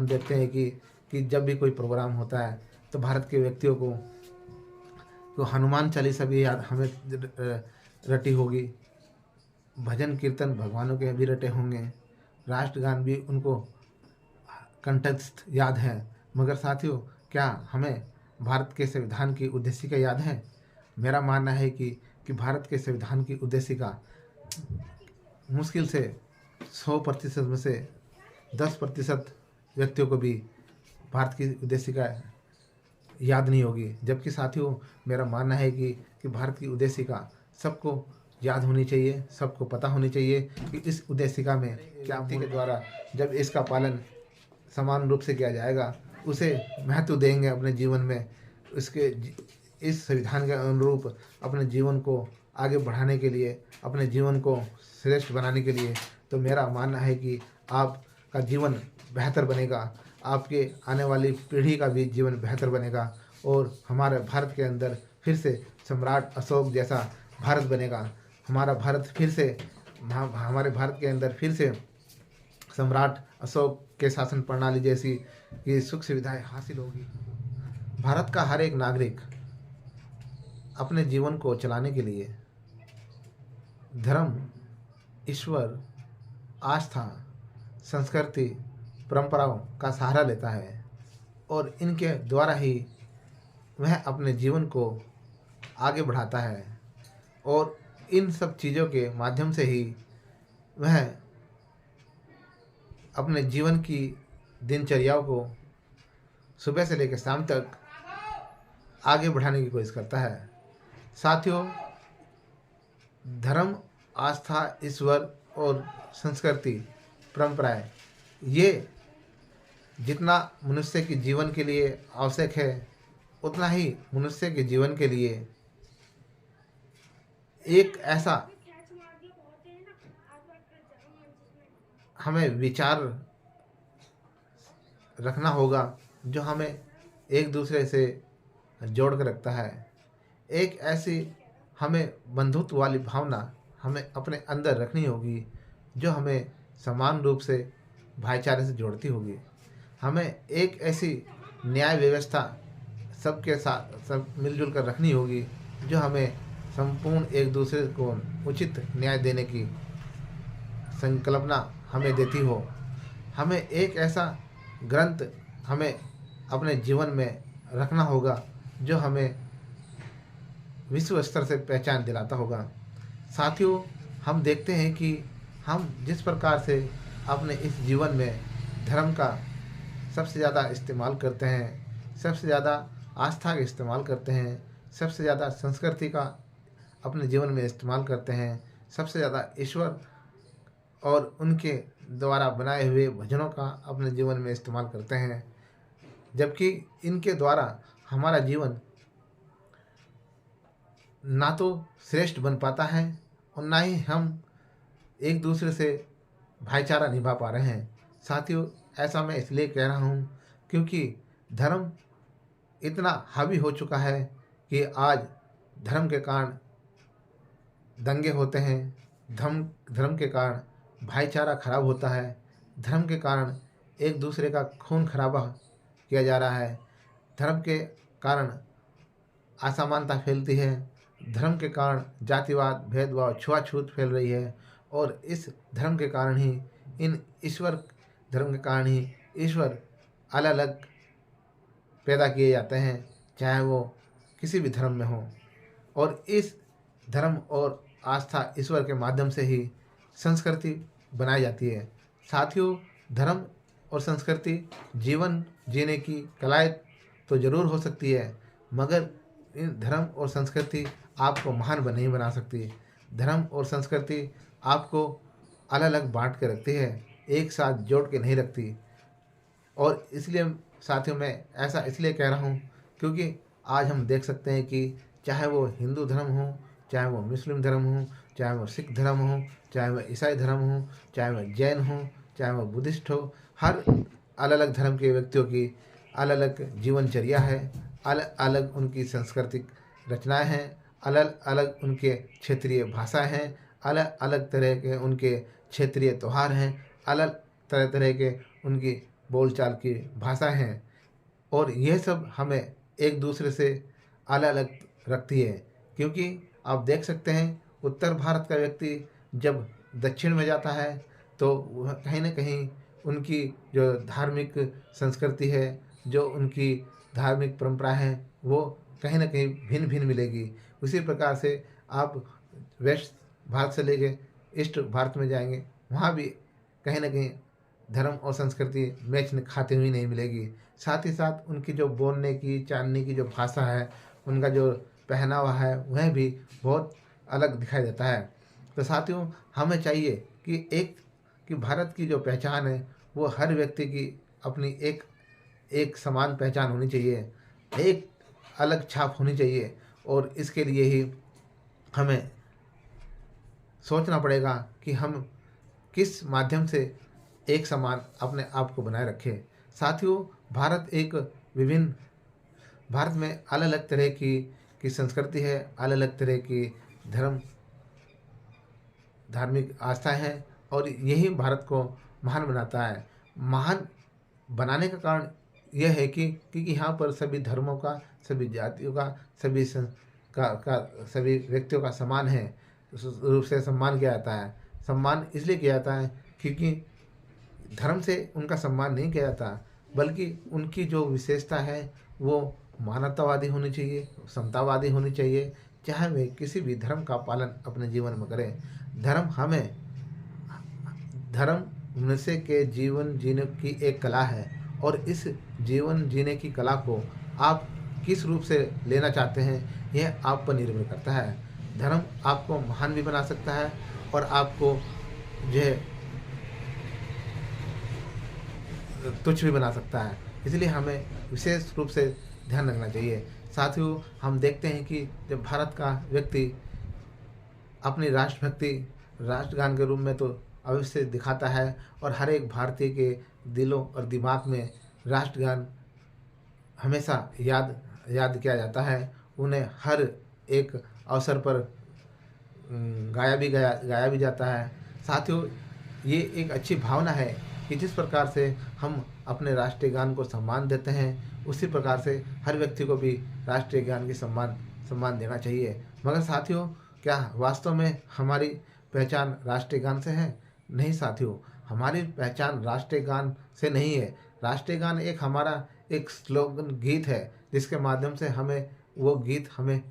देखते हैं कि जब भी कोई प्रोग्राम होता है तो भारत के व्यक्तियों को तो हनुमान चालीसा भी याद हमें रटी होगी, भजन कीर्तन भगवानों के भी रटे होंगे, राष्ट्रगान भी उनको कंठस्थ याद है। मगर साथियों, क्या हमें भारत के संविधान की उद्देशिका याद है? मेरा मानना है कि भारत के संविधान की उद्देशिका मुश्किल से 100% में से 10% व्यक्तियों को भी भारत की उद्देशिका याद नहीं होगी। जबकि साथियों, मेरा मानना है कि भारत की उद्देशिका सबको याद होनी चाहिए, सबको पता होनी चाहिए कि इस उद्देशिका में क्या के द्वारा जब इसका पालन समान रूप से किया जाएगा, उसे महत्व देंगे अपने जीवन में, इस संविधान के अनुरूप अपने जीवन को आगे बढ़ाने के लिए, अपने जीवन को श्रेष्ठ बनाने के लिए, तो मेरा मानना है कि आपका जीवन बेहतर बनेगा, आपके आने वाली पीढ़ी का भी जीवन बेहतर बनेगा और हमारे भारत के अंदर फिर से सम्राट अशोक जैसा भारत बनेगा। हमारा भारत फिर से हमारे भारत के अंदर फिर से सम्राट अशोक के शासन प्रणाली जैसी की सुख सुविधाएं हासिल होगी। भारत का हर एक नागरिक अपने जीवन को चलाने के लिए धर्म, ईश्वर, आस्था, संस्कृति, परंपराओं का सहारा लेता है और इनके द्वारा ही वह अपने जीवन को आगे बढ़ाता है और इन सब चीज़ों के माध्यम से ही वह अपने जीवन की दिनचर्याओं को सुबह से लेकर शाम तक आगे बढ़ाने की कोशिश करता है। साथियों, धर्म, आस्था, ईश्वर और संस्कृति, परंपराएं, ये जितना मनुष्य के जीवन के लिए आवश्यक है, उतना ही मनुष्य के जीवन के लिए एक ऐसा हमें विचार रखना होगा जो हमें एक दूसरे से जोड़ कर रखता है। एक ऐसी हमें बंधुत्व वाली भावना हमें अपने अंदर रखनी होगी जो हमें समान रूप से भाईचारे से जोड़ती होगी। हमें एक ऐसी न्याय व्यवस्था सबके साथ सब मिलजुल कर रखनी होगी जो हमें संपूर्ण एक दूसरे को उचित न्याय देने की संकल्पना हमें देती हो। हमें एक ऐसा ग्रंथ हमें अपने जीवन में रखना होगा जो हमें विश्व स्तर से पहचान दिलाता होगा। साथियों, हम देखते हैं कि हम जिस प्रकार से अपने इस जीवन में धर्म का सबसे ज़्यादा इस्तेमाल करते हैं, सबसे ज़्यादा आस्था का इस्तेमाल करते हैं, सबसे ज़्यादा संस्कृति का अपने जीवन में इस्तेमाल करते हैं, सबसे ज़्यादा ईश्वर और उनके द्वारा बनाए हुए भजनों का अपने जीवन में इस्तेमाल करते हैं, जबकि इनके द्वारा हमारा जीवन ना तो श्रेष्ठ बन पाता है और ना ही हम एक दूसरे से भाईचारा निभा पा रहे हैं। साथियों, ऐसा मैं इसलिए कह रहा हूँ क्योंकि धर्म इतना हावी हो चुका है कि आज धर्म के कारण दंगे होते हैं, धर्म के कारण भाईचारा खराब होता है, धर्म के कारण एक दूसरे का खून खराबा किया जा रहा है, धर्म के कारण असमानता फैलती है, धर्म के कारण जातिवाद, भेदभाव, छुआछूत फैल रही है और इस धर्म के कारण ही धर्म के कारण ही ईश्वर अलग अलग पैदा किए जाते हैं, चाहे वो किसी भी धर्म में हो। और इस धर्म और आस्था ईश्वर के माध्यम से ही संस्कृति बनाई जाती है। साथियों, धर्म और संस्कृति जीवन जीने की कलाएं तो ज़रूर हो सकती है, मगर इन धर्म और संस्कृति आपको महान नहीं बना सकती। धर्म और संस्कृति आपको अलग अलग बांट के रखती है, एक साथ जोड़ के नहीं रखती। और इसलिए साथियों, मैं ऐसा इसलिए कह रहा हूँ क्योंकि आज हम देख सकते हैं कि चाहे वो हिंदू धर्म हो, चाहे वो मुस्लिम धर्म हो, चाहे वो सिख धर्म हो, चाहे वो ईसाई धर्म हो, चाहे वो जैन हो, चाहे वो बुद्धिस्ट हो, हर अलग अलग धर्म के व्यक्तियों की अलग अलग जीवनचर्या है, अलग अलग उनकी सांस्कृतिक रचनाएं हैं, अलग अलग उनके क्षेत्रीय भाषा हैं, अलग अलग तरह के उनके क्षेत्रीय त्यौहार हैं, अलग तरह तरह के उनकी बोलचाल की भाषा हैं, और यह सब हमें एक दूसरे से अलग अलग रखती है। क्योंकि आप देख सकते हैं उत्तर भारत का व्यक्ति जब दक्षिण में जाता है तो वह कहीं न कहीं उनकी जो धार्मिक संस्कृति है, जो उनकी धार्मिक परंपरा है, वो कहीं न कहीं भिन्न-भिन्न मिलेगी। उसी प्रकार से आप वेस्ट भारत से लेके ईस्ट भारत में जाएँगे, वहाँ भी कहीं न कहीं धर्म और संस्कृति मैच खाती हुई नहीं मिलेगी। साथ ही साथ उनकी जो बोलने की, चालने की जो भाषा है, उनका जो पहनावा है, वह भी बहुत अलग दिखाई देता है। तो साथियों, हमें चाहिए कि भारत की जो पहचान है, वो हर व्यक्ति की अपनी एक एक समान पहचान होनी चाहिए, एक अलग छाप होनी चाहिए, और इसके लिए ही हमें सोचना पड़ेगा कि हम किस माध्यम से एक समान अपने आप को बनाए रखें। साथियों, विभिन्न भारत में अलग अलग तरह की संस्कृति है, अलग अलग तरह की धार्मिक आस्थाएं हैं, और यही भारत को महान बनाता है। महान बनाने का कारण यह है कि क्योंकि यहाँ पर सभी धर्मों का, सभी जातियों का, सभी व्यक्तियों का समान है रूप से सम्मान किया जाता है। सम्मान इसलिए किया जाता है क्योंकि धर्म से उनका सम्मान नहीं किया जाता, बल्कि उनकी जो विशेषता है वो मानवतावादी होनी चाहिए, समतावादी होनी चाहिए। चाहे वे किसी भी धर्म का पालन अपने जीवन में करें। धर्म मनुष्य के जीवन जीने की एक कला है, और इस जीवन जीने की कला को आप किस रूप से लेना चाहते हैं, यह आप पर निर्भर करता है। धर्म आपको महान भी बना सकता है, और आपको जो है तुच्छ भी बना सकता है। इसलिए हमें विशेष रूप से ध्यान रखना चाहिए। साथियों, हम देखते हैं कि जब भारत का व्यक्ति अपनी राष्ट्रभक्ति राष्ट्रगान के रूप में तो अवश्य दिखाता है, और हर एक भारतीय के दिलों और दिमाग में राष्ट्रगान हमेशा याद किया जाता है। उन्हें हर एक अवसर पर गाया भी जाता है। साथियों, ये एक अच्छी भावना है कि जिस प्रकार से हम अपने राष्ट्रीय गान को सम्मान देते हैं, उसी प्रकार से हर व्यक्ति को भी राष्ट्रीय गान की सम्मान देना चाहिए। मगर साथियों, क्या वास्तव में हमारी पहचान राष्ट्रीय गान से है? नहीं साथियों, हमारी पहचान राष्ट्रीय गान से नहीं है। राष्ट्रीय गान हमारा एक स्लोगन गीत है, जिसके माध्यम से वो गीत हमें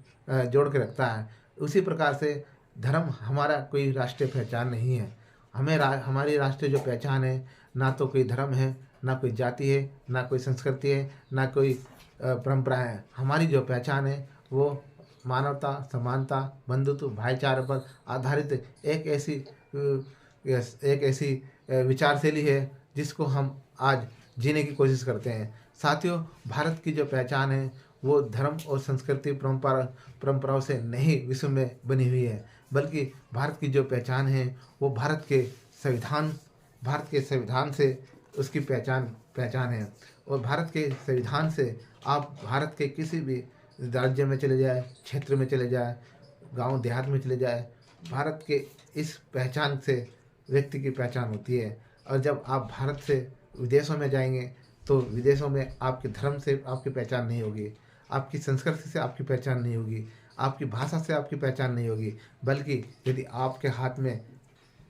जोड़ के रखता है। उसी प्रकार से धर्म हमारा कोई राष्ट्रीय पहचान नहीं है। हमारी राष्ट्रीय जो पहचान है, ना तो कोई धर्म है, ना कोई जाति है, ना कोई संस्कृति है, ना कोई परंपरा है। हमारी जो पहचान है वो मानवता, समानता, बंधुत्व, भाईचारे पर आधारित एक ऐसी विचारशैली है जिसको हम आज जीने की कोशिश करते हैं। साथियों, भारत की जो पहचान है वो धर्म और संस्कृति परंपराओं से नहीं विश्व में बनी हुई है, बल्कि भारत की जो पहचान है वो भारत के संविधान से उसकी पहचान है। और भारत के संविधान से आप भारत के किसी भी राज्य में चले जाए, क्षेत्र में चले जाए, गांव देहात में चले जाए, भारत के इस पहचान से व्यक्ति की पहचान होती है। और जब आप भारत से विदेशों में जाएंगे तो विदेशों में आपके धर्म से आपकी पहचान नहीं होगी, आपकी संस्कृति से आपकी पहचान नहीं होगी, आपकी भाषा से आपकी पहचान नहीं होगी, बल्कि यदि आपके हाथ में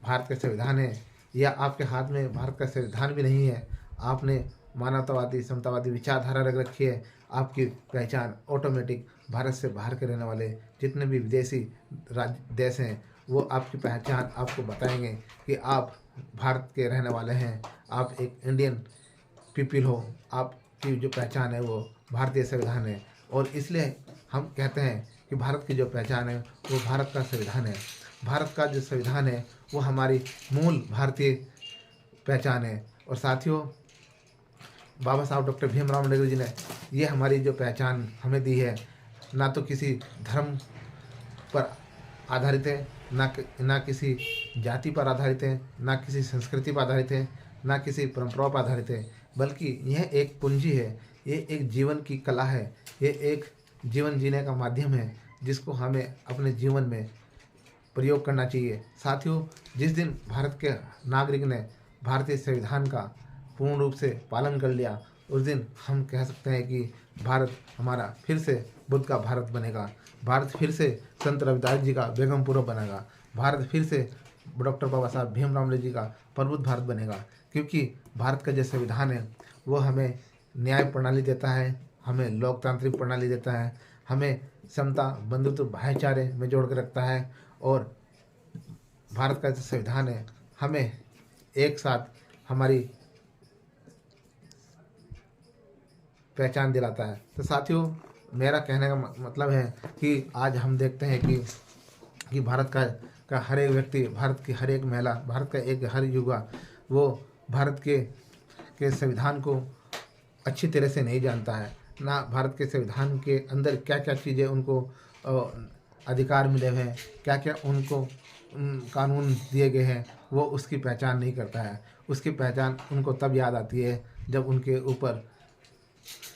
भारत का संविधान है, या आपके हाथ में भारत का संविधान भी नहीं है, आपने मानवतावादी, समतावादी विचारधारा रख रखी है, आपकी पहचान ऑटोमेटिक भारत से बाहर के रहने वाले जितने भी विदेशी देश हैं वो आपकी पहचान आपको बताएंगे कि आप भारत के रहने वाले हैं, आप एक इंडियन पीपल हो, आपकी जो पहचान है वो भारतीय संविधान है। और इसलिए हम कहते हैं कि भारत की जो पहचान है वो भारत का संविधान है। भारत का जो संविधान है वो हमारी मूल भारतीय पहचान है। और साथियों, बाबा साहब डॉक्टर भीमराव अम्बेडकर जी ने ये हमारी जो पहचान हमें दी है, ना तो किसी धर्म पर आधारित है, ना किसी जाति पर आधारित है, ना किसी संस्कृति पर आधारित है, ना किसी परंपराओं पर आधारित है, बल्कि यह एक पूंजी है, ये एक जीवन की कला है, ये एक जीवन जीने का माध्यम है जिसको हमें अपने जीवन में प्रयोग करना चाहिए। साथियों, जिस दिन भारत के नागरिक ने भारतीय संविधान का पूर्ण रूप से पालन कर लिया, उस दिन हम कह सकते हैं कि भारत हमारा फिर से बुद्ध का भारत बनेगा, भारत फिर से संत रविदास जी का बेगमपुरा बनेगा, भारत फिर से डॉक्टर बाबा साहब भीमराव जी का प्रबुद्ध भारत बनेगा। क्योंकि भारत का जो संविधान है वो हमें न्याय प्रणाली देता है, हमें लोकतांत्रिक प्रणाली देता है, हमें समता, बंधुत्व, भाईचारे में जोड़ कर रखता है। और भारत का जो संविधान है हमें एक साथ हमारी पहचान दिलाता है। तो साथियों, मेरा कहने का मतलब है कि आज हम देखते हैं कि भारत का हर एक व्यक्ति, भारत की हर एक महिला, भारत का एक हर युवा वो भारत के संविधान को अच्छी तरह से नहीं जानता है, ना भारत के संविधान के अंदर क्या क्या चीज़ें उनको अधिकार मिले हैं, क्या क्या उनको कानून दिए गए हैं, वो उसकी पहचान नहीं करता है। उसकी पहचान उनको तब याद आती है जब उनके ऊपर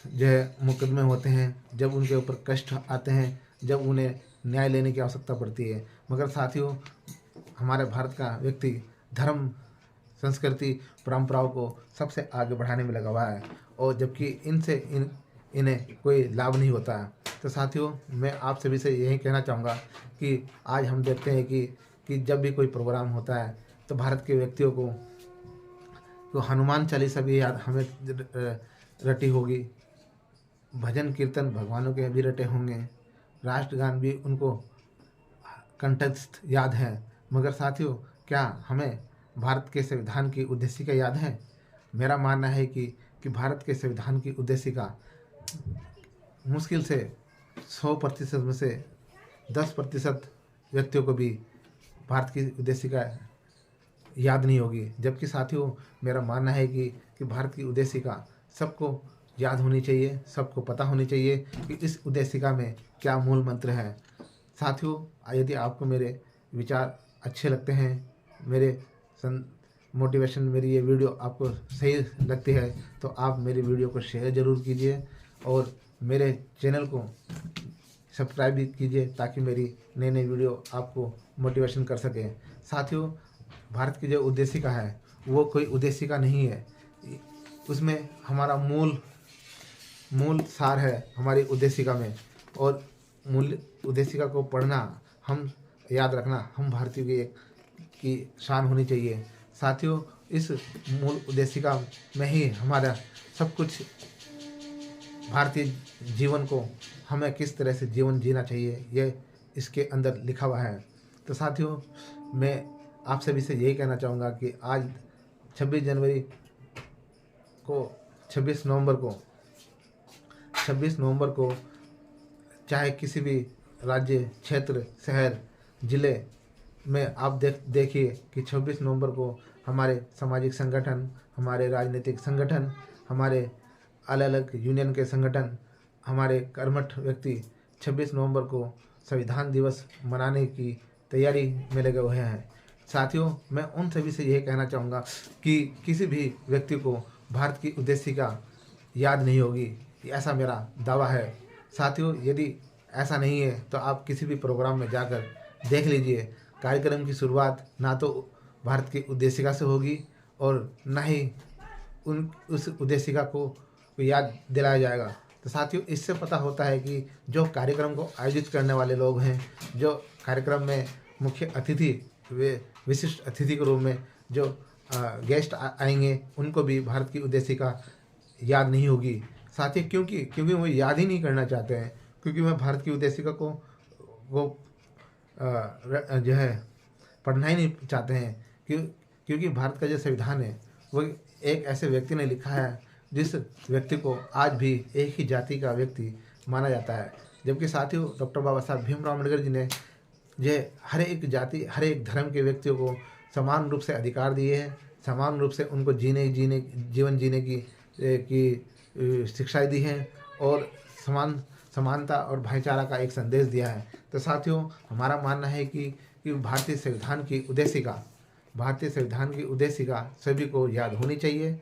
जो है मुकदमे होते हैं, जब उनके ऊपर कष्ट आते हैं, जब उन्हें न्याय लेने की आवश्यकता पड़ती है। मगर साथियों, हमारे भारत का व्यक्ति धर्म, संस्कृति, परंपराओं को सबसे आगे बढ़ाने में लगा हुआ है, और जबकि इन्हें कोई लाभ नहीं होता है। तो साथियों, मैं आप सभी से यही कहना चाहूँगा कि आज हम देखते हैं कि जब भी कोई प्रोग्राम होता है तो भारत के व्यक्तियों को तो हनुमान चालीसा भी याद हमें रटी होगी, भजन कीर्तन भगवानों के भी रटे होंगे, राष्ट्रगान भी उनको कंठस्थ याद है। मगर साथियों, क्या हमें भारत के संविधान की उद्देशिका याद है? मेरा मानना है कि भारत के संविधान की उद्देशिका मुश्किल से 100% में से 10% व्यक्तियों को भी भारत की उद्देशिका याद नहीं होगी। जबकि साथियों, मेरा मानना है कि भारत की उद्देशिका सबको याद होनी चाहिए, सबको पता होनी चाहिए कि इस उद्देशिका में क्या मूल मंत्र है। साथियों, यदि आपको मेरे विचार अच्छे लगते हैं, मेरे मोटिवेशन, मेरी ये वीडियो आपको सही लगती है, तो आप मेरी वीडियो को शेयर ज़रूर कीजिए और मेरे चैनल को सब्सक्राइब भी कीजिए, ताकि मेरी नई नई वीडियो आपको मोटिवेशन कर सके। साथियों, भारत की जो उद्देशिका है वो कोई उद्देशिका नहीं है, उसमें हमारा मूल सार है हमारी उद्देशिका में, और मूल उद्देशिका को पढ़ना, हम याद रखना हम भारतीयों की शान होनी चाहिए। साथियों, इस मूल उद्देशिका में ही हमारा सब कुछ, भारतीय जीवन को हमें किस तरह से जीवन जीना चाहिए, ये इसके अंदर लिखा हुआ है। तो साथियों, मैं आप सभी से यही कहना चाहूँगा कि आज 26 नवंबर को चाहे किसी भी राज्य, क्षेत्र, शहर, ज़िले में आप देखिए कि 26 नवंबर को हमारे सामाजिक संगठन, हमारे राजनीतिक संगठन, हमारे अलग अलग यूनियन के संगठन, हमारे कर्मठ व्यक्ति 26 नवंबर को संविधान दिवस मनाने की तैयारी में लगे हुए हैं। साथियों, मैं उन सभी से यही कहना चाहूँगा कि किसी भी व्यक्ति को भारत की उद्देशिका याद नहीं होगी, ऐसा मेरा दावा है। साथियों, यदि ऐसा नहीं है तो आप किसी भी प्रोग्राम में जाकर देख लीजिए, कार्यक्रम की शुरुआत ना तो भारत की उद्देशिका से होगी और ना ही उस उद्देशिका को याद दिलाया जाएगा। तो साथियों, इससे पता होता है कि जो कार्यक्रम को आयोजित करने वाले लोग हैं, जो कार्यक्रम में मुख्य अतिथि, वे विशिष्ट अतिथि के रूप में जो गेस्ट आएंगे, उनको भी भारत की उद्देशिका याद नहीं होगी। साथियों, क्योंकि वो याद ही नहीं करना चाहते हैं, क्योंकि वह भारत की उद्देशिका को वो जो है पढ़ना ही नहीं चाहते हैं। क्योंकि भारत का जो संविधान है वो एक ऐसे व्यक्ति ने लिखा है जिस व्यक्ति को आज भी एक ही जाति का व्यक्ति माना जाता है। जबकि साथियों, डॉक्टर बाबा साहब भीमराव अम्बेडकर जी ने जो हर एक जाति, हर एक धर्म के व्यक्तियों को समान रूप से अधिकार दिए हैं, समान रूप से उनको जीवन जीने की शिक्षाएं दी हैं, और समानता और भाईचारा का एक संदेश दिया है। तो साथियों, हमारा मानना है कि भारतीय संविधान की उद्देशिका सभी को याद होनी चाहिए,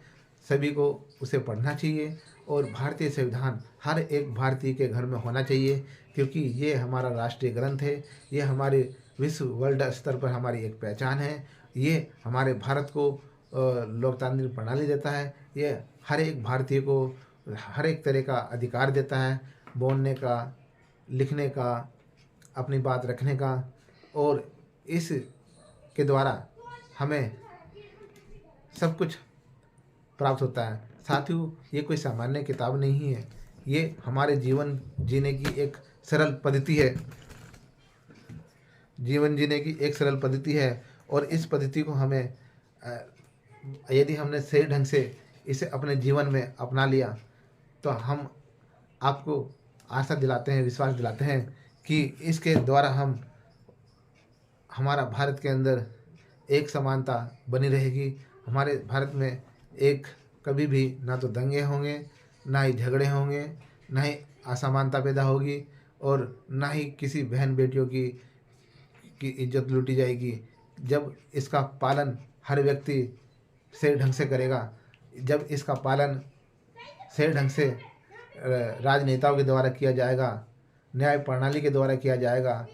सभी को उसे पढ़ना चाहिए, और भारतीय संविधान हर एक भारतीय के घर में होना चाहिए, क्योंकि ये हमारा राष्ट्रीय ग्रंथ है, ये हमारे वर्ल्ड स्तर पर हमारी एक पहचान है, ये हमारे भारत को लोकतांत्रिक प्रणाली देता है। ये हर एक भारतीय को हर एक तरह का अधिकार देता है, बोलने का, लिखने का, अपनी बात रखने का, और इस के द्वारा हमें सब कुछ प्राप्त होता है। साथियों, ये कोई सामान्य किताब नहीं है, ये हमारे जीवन जीने की एक सरल पद्धति है। जीवन जीने की एक सरल पद्धति है, और इस पद्धति को हमें यदि हमने सही ढंग से इसे अपने जीवन में अपना लिया तो हम आपको आशा दिलाते हैं, विश्वास दिलाते हैं कि इसके द्वारा हमारा भारत के अंदर एक समानता बनी रहेगी। हमारे भारत में एक कभी भी ना तो दंगे होंगे, ना ही झगड़े होंगे, ना ही असमानता पैदा होगी, और ना ही किसी बहन बेटियों की इज्जत लूटी जाएगी। जब इसका पालन हर व्यक्ति सही ढंग से करेगा, जब इसका पालन सही ढंग से राजनेताओं के द्वारा किया जाएगा, न्याय प्रणाली के द्वारा किया जाएगा,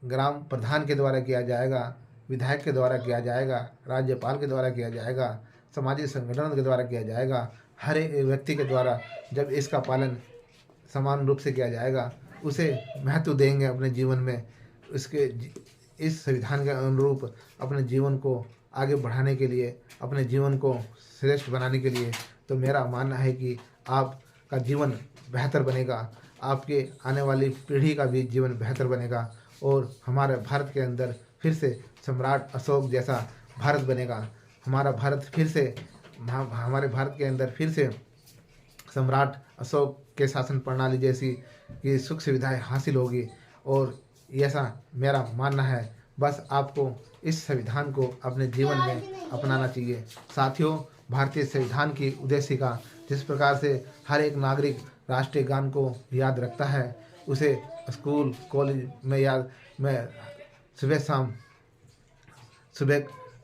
ग्राम प्रधान के द्वारा किया जाएगा, विधायक के द्वारा किया जाएगा, राज्यपाल के द्वारा किया जाएगा, सामाजिक संगठनों के द्वारा किया जाएगा, हर एक व्यक्ति के द्वारा जब इसका पालन समान रूप से किया जाएगा, उसे महत्व देंगे अपने जीवन में, इसके इस संविधान के अनुरूप अपने जीवन को आगे बढ़ाने के लिए, अपने जीवन को श्रेष्ठ बनाने के लिए, तो मेरा मानना है कि आपका जीवन बेहतर बनेगा, आपके आने वाली पीढ़ी का भी जीवन बेहतर बनेगा, और हमारे भारत के अंदर फिर से सम्राट अशोक जैसा भारत बनेगा। हमारा भारत फिर से हमारे भारत के अंदर फिर से सम्राट अशोक के शासन प्रणाली जैसी की सुख सुविधाएं हासिल होगी, और ऐसा मेरा मानना है। बस आपको इस संविधान को अपने जीवन में अपनाना चाहिए। साथियों, भारतीय संविधान की उद्देशिका जिस प्रकार से हर एक नागरिक राष्ट्रीय गान को याद रखता है, उसे स्कूल कॉलेज में सुबह शाम सुबह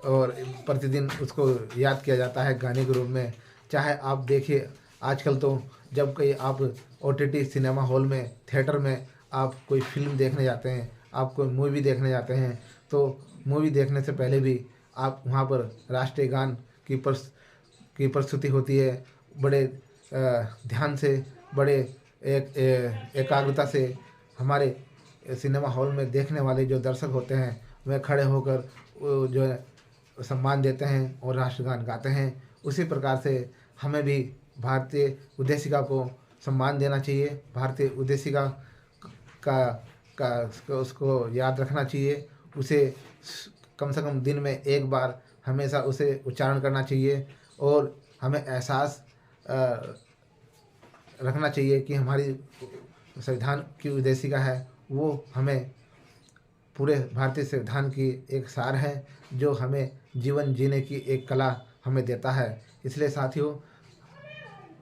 और प्रतिदिन उसको याद किया जाता है गाने के रूप में। चाहे आप देखिए, आजकल तो जब कहीं आप OTT सिनेमा हॉल में, थिएटर में आप कोई फिल्म देखने जाते हैं, आप कोई मूवी देखने जाते हैं, तो मूवी देखने से पहले भी आप वहाँ पर राष्ट्रीय गान की प्रस्तुति होती है। बड़े ध्यान से, बड़े एकाग्रता से हमारे सिनेमा हॉल में देखने वाले जो दर्शक होते हैं, वे खड़े होकर जो है सम्मान देते हैं और राष्ट्रगान गाते हैं। उसी प्रकार से हमें भी भारतीय उद्देशिका को सम्मान देना चाहिए, भारतीय उद्देशिका का उसको याद रखना चाहिए, उसे कम से कम दिन में एक बार हमेशा उसे उच्चारण करना चाहिए, और हमें एहसास रखना चाहिए कि हमारी संविधान की उद्देशिका है वो हमें पूरे भारतीय संविधान की एक सार है, जो हमें जीवन जीने की एक कला हमें देता है। इसलिए साथियों,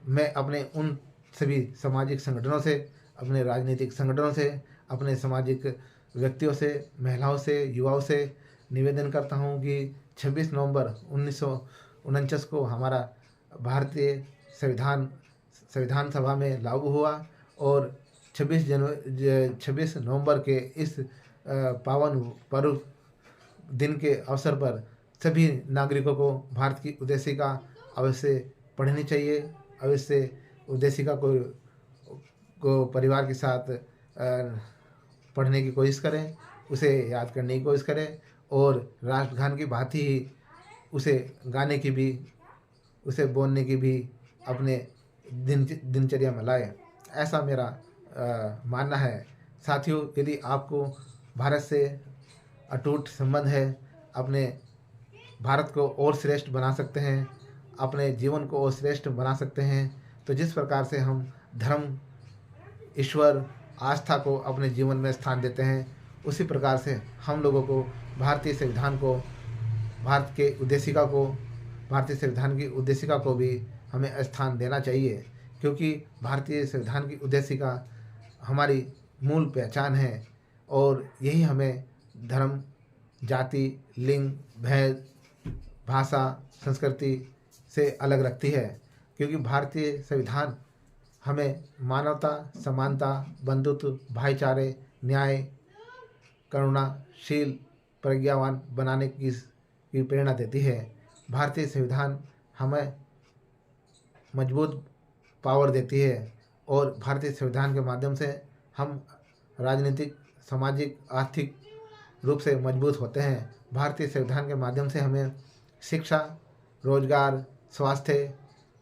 मैं अपने उन सभी सामाजिक संगठनों से, अपने राजनीतिक संगठनों से, अपने सामाजिक व्यक्तियों से, महिलाओं से, युवाओं से निवेदन करता हूँ कि 26 नवंबर 1949 को हमारा भारतीय संविधान सभा में लागू हुआ, और 26 नवंबर के इस पावन पर्व दिन के अवसर पर सभी नागरिकों को भारत की उद्देशिका अवश्य पढ़नी चाहिए, अवश्य उद्देशिका को परिवार के साथ पढ़ने की कोशिश करें, उसे याद करने की कोशिश करें, और राष्ट्रगान की भांति ही उसे गाने की भी, उसे बोलने की भी अपने दिनचर्या में लाएं। ऐसा मेरा मानना है। साथियों, यदि आपको भारत से अटूट संबंध है, अपने भारत को और श्रेष्ठ बना सकते हैं, अपने जीवन को और श्रेष्ठ बना सकते हैं, तो जिस प्रकार से हम धर्म, ईश्वर, आस्था को अपने जीवन में स्थान देते हैं, उसी प्रकार से हम लोगों को भारतीय संविधान को, भारतीय संविधान की उद्देशिका को भी हमें स्थान देना चाहिए, क्योंकि भारतीय संविधान की उद्देशिका हमारी मूल पहचान है, और यही हमें धर्म, जाति, लिंग, भेद, भाषा, संस्कृति से अलग रखती है। क्योंकि भारतीय संविधान हमें मानवता, समानता, बंधुत्व, भाईचारे, न्याय, करुणाशील, प्रज्ञावान बनाने की प्रेरणा देती है। भारतीय संविधान हमें मजबूत पावर देती है और भारतीय संविधान के माध्यम से हम राजनीतिक, सामाजिक, आर्थिक रूप से मजबूत होते हैं। भारतीय संविधान के माध्यम से हमें शिक्षा, रोजगार, स्वास्थ्य,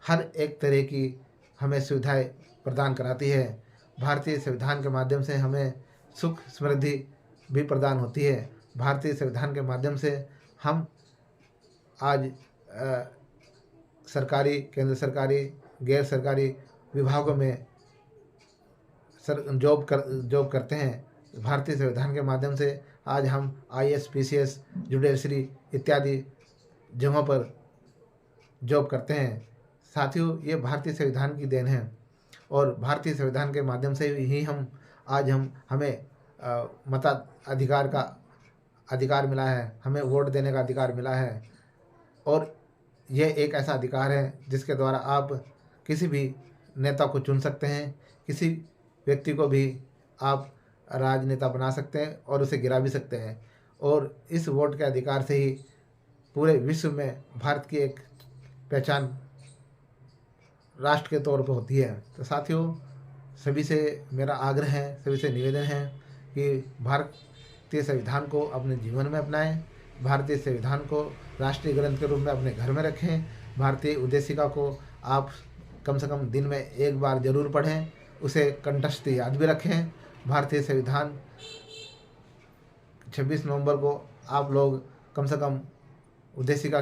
हर एक तरह की हमें सुविधाएं प्रदान कराती है। भारतीय संविधान के माध्यम से हमें सुख समृद्धि भी प्रदान होती है। भारतीय संविधान के माध्यम से हम आज सरकारी, केंद्र सरकारी, गैर सरकारी विभागों में जॉब करते हैं। भारतीय संविधान के माध्यम से आज हम IAS, PCS, जुडिशरी इत्यादि जगहों पर जॉब करते हैं। साथियों, ये भारतीय संविधान की देन है और भारतीय संविधान के माध्यम से ही हमें मताधिकार का अधिकार मिला है, हमें वोट देने का अधिकार मिला है। और यह एक ऐसा अधिकार है जिसके द्वारा आप किसी भी नेता को चुन सकते हैं, किसी व्यक्ति को भी आप राजनेता बना सकते हैं और उसे गिरा भी सकते हैं। और इस वोट के अधिकार से ही पूरे विश्व में भारत की एक पहचान राष्ट्र के तौर पर होती है। तो साथियों, सभी से मेरा आग्रह है, सभी से निवेदन है कि भारतीय संविधान को अपने जीवन में अपनाएं, भारतीय संविधान को राष्ट्रीय ग्रंथ के रूप में अपने घर में रखें। भारतीय उद्देशिका को आप कम से कम दिन में एक बार जरूर पढ़ें, उसे कंठस्थ याद भी रखें। भारतीय संविधान 26 नवंबर को आप लोग कम से कम उद्देशिका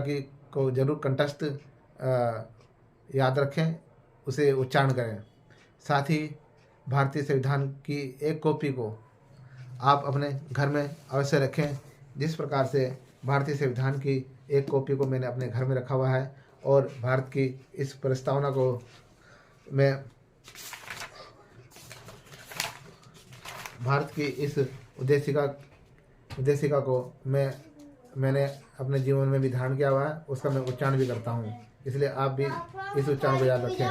को जरूर कंठस्थ याद रखें, उसे उच्चारण करें। साथ ही भारतीय संविधान की एक कॉपी को आप अपने घर में अवश्य रखें। जिस प्रकार से भारतीय संविधान की एक कॉपी को मैंने अपने घर में रखा हुआ है और भारत की इस प्रस्तावना को मैं भारत की इस उद्देशिका को मैंने अपने जीवन में भी धारण किया हुआ है, उसका मैं उच्चारण भी करता हूँ। इसलिए आप भी इस उच्चारण को याद रखें।